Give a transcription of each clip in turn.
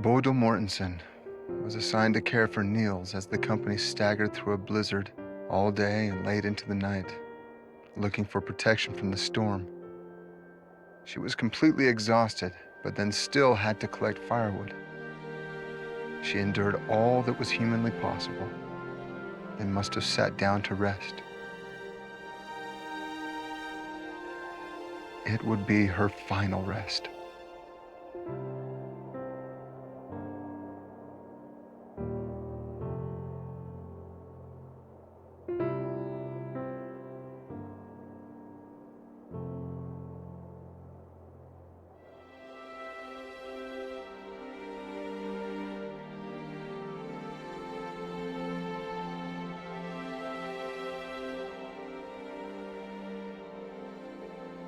Bodil Mortensen was assigned to care for Niels as the company staggered through a blizzard all day and late into the night, looking for protection from the storm. She was completely exhausted, but then still had to collect firewood. She endured all that was humanly possible and must have sat down to rest. It would be her final rest.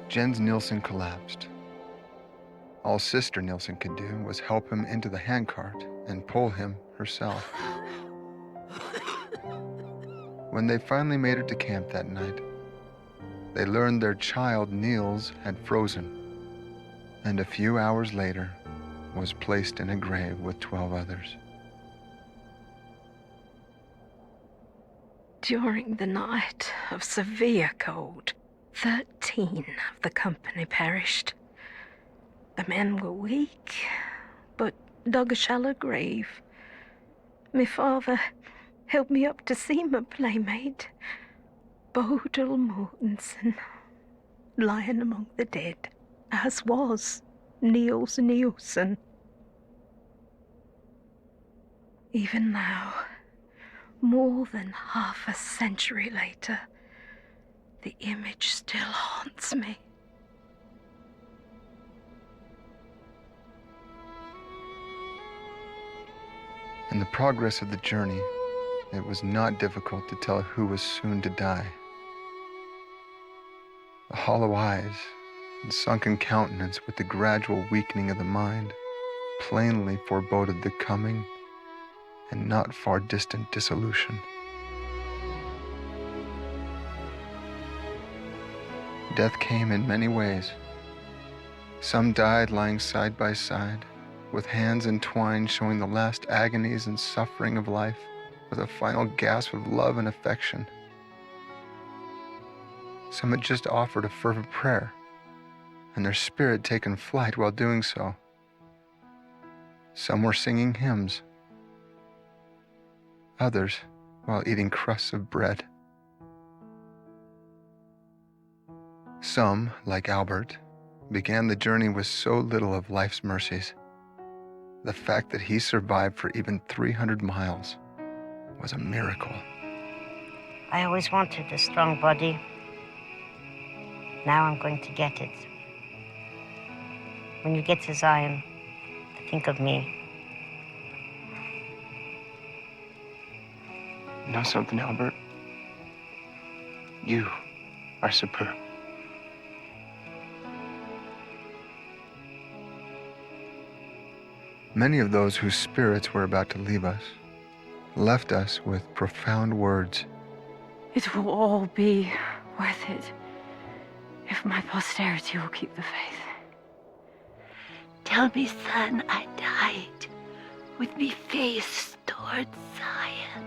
Jens Nielsen collapsed. All Sister Nielsen could do was help him into the handcart and pull him herself. When they finally made it to camp that night, they learned their child Niels had frozen, and a few hours later was placed in a grave with 12 others. During the night of severe cold, 13 of the company perished. The men were weak, but dug a shallow grave. My father held me up to see my playmate, Bodil Mortensen, lying among the dead, as was Niels Nielsen. Even now, more than half a century later, the image still haunts me. In the progress of the journey, it was not difficult to tell who was soon to die. The hollow eyes and sunken countenance with the gradual weakening of the mind plainly foreboded the coming and not far distant dissolution. Death came in many ways. Some died lying side by side, with hands entwined showing the last agonies and suffering of life, with a final gasp of love and affection. Some had just offered a fervent prayer, and their spirit taken flight while doing so. Some were singing hymns, others while eating crusts of bread. Some, like Albert, began the journey with so little of life's mercies. The fact that he survived for even 300 miles was a miracle. I always wanted a strong body. Now I'm going to get it. When you get to Zion, think of me. You know something, Albert? You are superb. Many of those whose spirits were about to leave us left us with profound words. It will all be worth it if my posterity will keep the faith. Tell me, son, I died with me face towards Zion.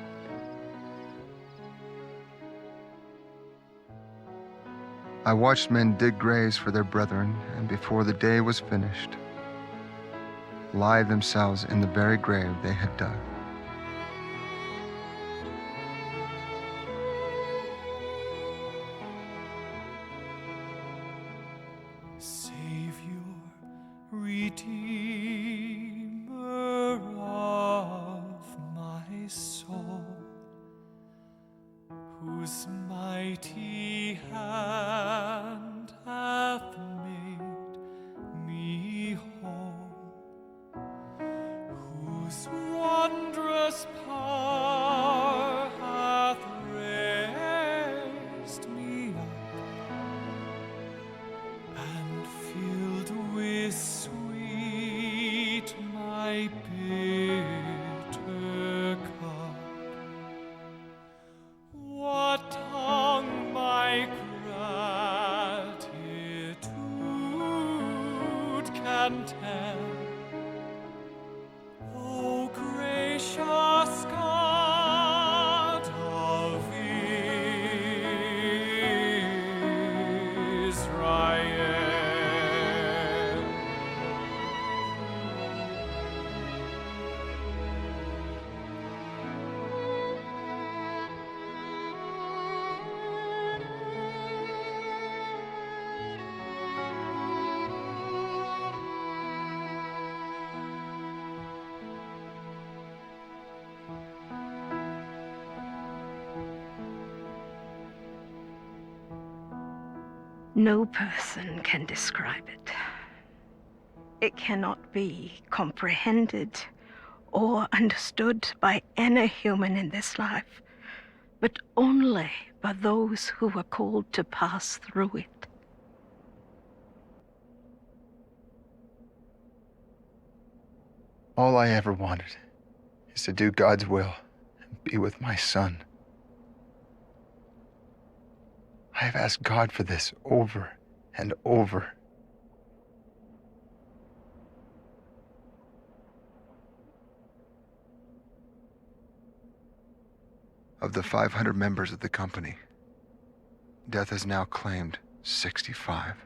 I watched men dig graves for their brethren, and before the day was finished, lie themselves in the very grave they had dug. Savior, Redeemer of my soul, whose mighty hand hath made me whole, whose wondrous power hath raised me up and filled with sweet my bitter cup. What tongue my gratitude can tell, No person can describe it. It cannot be comprehended or understood by any human in this life, but only by those who were called to pass through it. All I ever wanted is to do God's will and be with my son. I have asked God for this over and over. Of the 500 members of the company, death has now claimed 65.